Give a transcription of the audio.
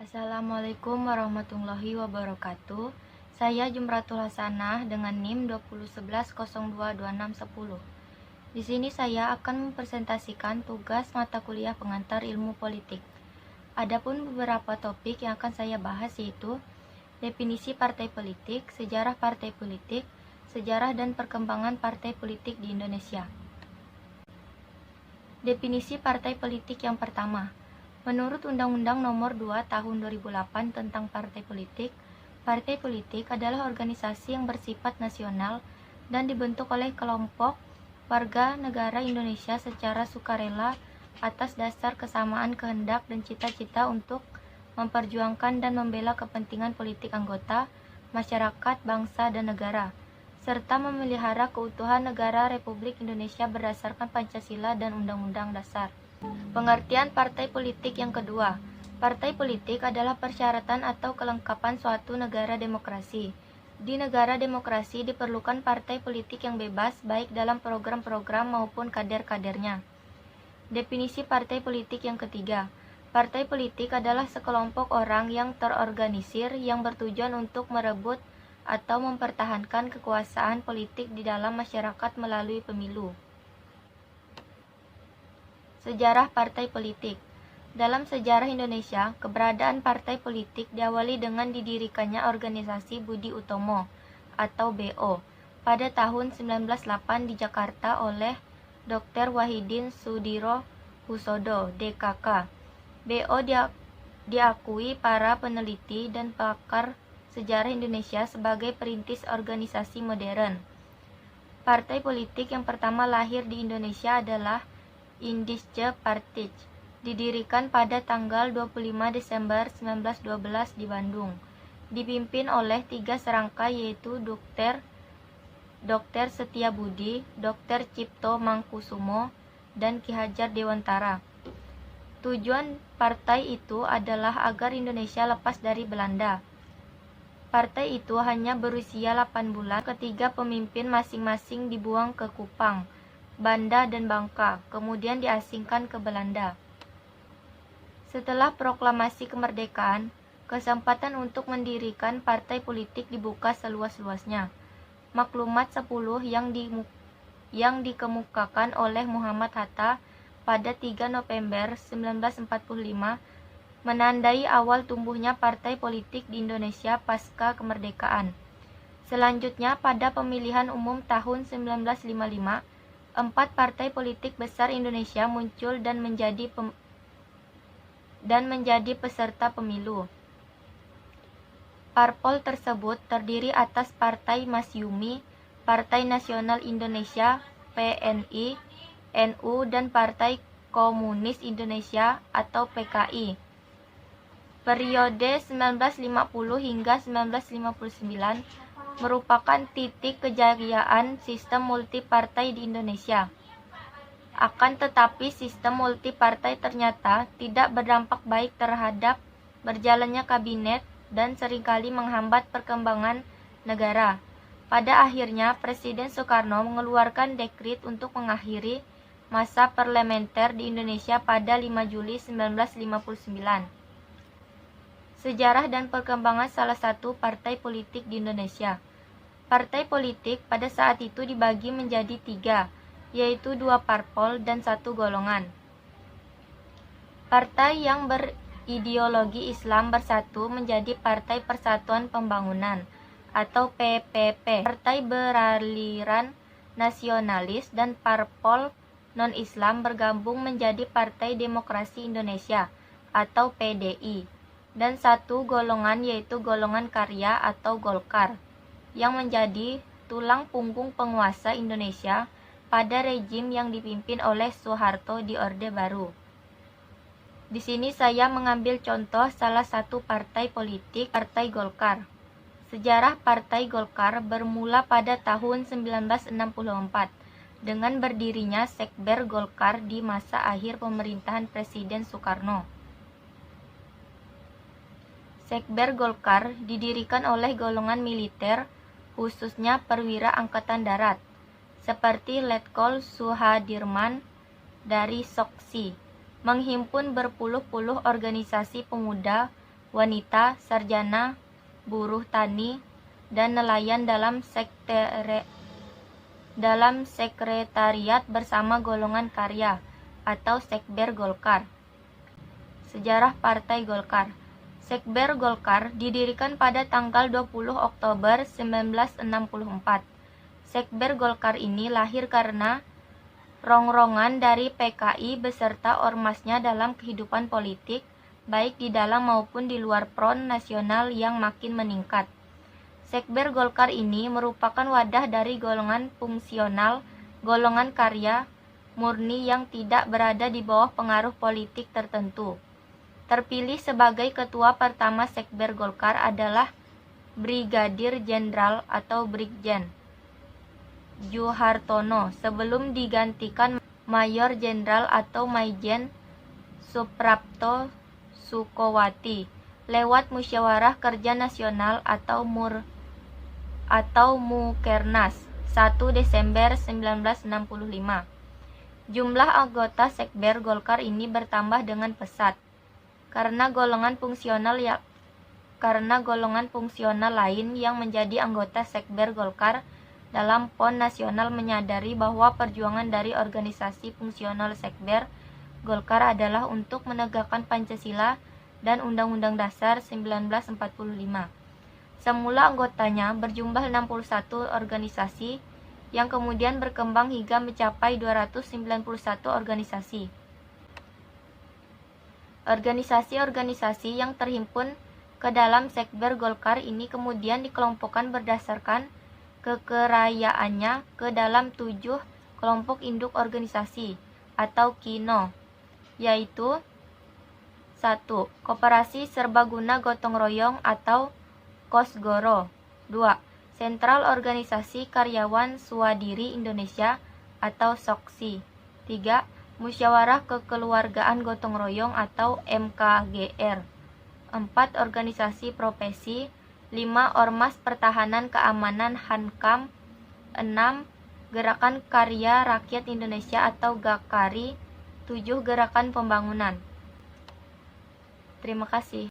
Assalamualaikum warahmatullahi wabarakatuh. Saya Jumratul Hasanah dengan NIM 2011022610. Di sini saya akan mempresentasikan tugas mata kuliah pengantar ilmu politik. Adapun beberapa topik yang akan saya bahas yaitu definisi partai politik, sejarah partai politik, sejarah dan perkembangan partai politik di Indonesia. Definisi partai politik yang pertama. Menurut Undang-Undang Nomor 2 Tahun 2008 tentang Partai Politik adalah organisasi yang bersifat nasional dan dibentuk oleh kelompok warga negara Indonesia secara sukarela atas dasar kesamaan kehendak dan cita-cita untuk memperjuangkan dan membela kepentingan politik anggota, masyarakat, bangsa, dan negara, serta memelihara keutuhan negara Republik Indonesia berdasarkan Pancasila dan Undang-Undang Dasar. Pengertian partai politik yang kedua. Partai politik adalah persyaratan atau kelengkapan suatu negara demokrasi. Di negara demokrasi diperlukan partai politik yang bebas baik dalam program-program maupun kader-kadernya. Definisi partai politik yang ketiga. Partai politik adalah sekelompok orang yang terorganisir yang bertujuan untuk merebut atau mempertahankan kekuasaan politik di dalam masyarakat melalui pemilu. Sejarah partai politik. Dalam sejarah Indonesia, keberadaan partai politik diawali dengan didirikannya organisasi Budi Utomo atau BO pada tahun 1908 di Jakarta oleh Dr. Wahidin Sudirohusodo, DKK. BO diakui para peneliti dan pakar sejarah Indonesia sebagai perintis organisasi modern. Partai politik yang pertama lahir di Indonesia adalah Indische Partij, didirikan pada tanggal 25 Desember 1912 di Bandung, dipimpin oleh 3 serangka yaitu Dr. Setiabudi, Dr. Cipto Mangkusumo, dan Ki Hajar Dewantara. Tujuan partai itu adalah agar Indonesia lepas dari Belanda. Partai itu hanya berusia 8 bulan ketika pemimpin masing-masing dibuang ke Kupang, Banda, dan Bangka, kemudian diasingkan ke Belanda. Setelah proklamasi kemerdekaan, kesempatan untuk mendirikan partai politik dibuka seluas-luasnya. Maklumat 10 yang dikemukakan oleh Muhammad Hatta pada 3 November 1945 menandai awal tumbuhnya partai politik di Indonesia pasca kemerdekaan. Selanjutnya, pada pemilihan umum tahun 1955, 4 partai politik besar Indonesia muncul dan menjadi peserta pemilu. Parpol tersebut terdiri atas Partai Masyumi, Partai Nasional Indonesia (PNI), NU, dan Partai Komunis Indonesia atau PKI. Periode 1950 hingga 1959 merupakan titik kejayaan sistem multipartai di Indonesia. Akan tetapi sistem multipartai ternyata tidak berdampak baik terhadap berjalannya kabinet dan seringkali menghambat perkembangan negara. Pada akhirnya, Presiden Soekarno mengeluarkan dekrit untuk mengakhiri masa parlementer di Indonesia pada 5 Juli 1959. Sejarah dan perkembangan salah satu partai politik di Indonesia. Partai politik pada saat itu dibagi menjadi 3, yaitu 2 parpol dan 1 golongan. Partai yang berideologi Islam bersatu menjadi Partai Persatuan Pembangunan atau PPP. Partai beraliran nasionalis dan parpol non-Islam bergabung menjadi Partai Demokrasi Indonesia atau PDI. Dan 1 golongan yaitu golongan karya atau Golkar, yang menjadi tulang punggung penguasa Indonesia pada rejim yang dipimpin oleh Soeharto di Orde Baru. Di sini saya mengambil contoh salah satu partai politik, Partai Golkar. Sejarah Partai Golkar bermula pada tahun 1964 dengan berdirinya Sekber Golkar di masa akhir pemerintahan Presiden Soekarno. Sekber Golkar didirikan oleh golongan militer, khususnya perwira Angkatan Darat, seperti Letkol Suhadirman dari Soksi, menghimpun berpuluh-puluh organisasi pemuda, wanita, sarjana, buruh tani, dan nelayan dalam sekretariat bersama golongan karya atau Sekber Golkar. Sejarah Partai Golkar. Sekber Golkar didirikan pada tanggal 20 Oktober 1964. Sekber Golkar ini lahir karena rongrongan dari PKI beserta ormasnya dalam kehidupan politik, baik di dalam maupun di luar Front Nasional yang makin meningkat. Sekber Golkar ini merupakan wadah dari golongan fungsional, golongan karya, murni yang tidak berada di bawah pengaruh politik tertentu. Terpilih sebagai ketua pertama Sekber Golkar adalah Brigadir Jenderal atau Brigjen Juhartono sebelum digantikan Mayor Jenderal atau Maijen Suprapto Sukowati lewat Musyawarah Kerja Nasional atau Mukernas 1 Desember 1965. Jumlah anggota Sekber Golkar ini bertambah dengan pesat karena golongan fungsional lain yang menjadi anggota Sekber Golkar dalam PON Nasional menyadari bahwa perjuangan dari organisasi fungsional Sekber Golkar adalah untuk menegakkan Pancasila dan Undang-Undang Dasar 1945. Semula anggotanya berjumlah 61 organisasi yang kemudian berkembang hingga mencapai 291 organisasi. Organisasi-organisasi yang terhimpun ke dalam Sekber Golkar ini kemudian dikelompokkan berdasarkan kekerayaannya ke dalam 7 kelompok induk organisasi atau KINO, yaitu 1. Koperasi Serbaguna Gotong Royong atau KOSGORO. 2. Sentral Organisasi Karyawan Swadiri Indonesia atau SOKSI. 3. Musyawarah Kekeluargaan Gotong Royong atau MKGR. 4. Organisasi Profesi. 5. Ormas Pertahanan Keamanan Hankam. 6. Gerakan Karya Rakyat Indonesia atau GAKARI. 7. Gerakan Pembangunan. Terima kasih.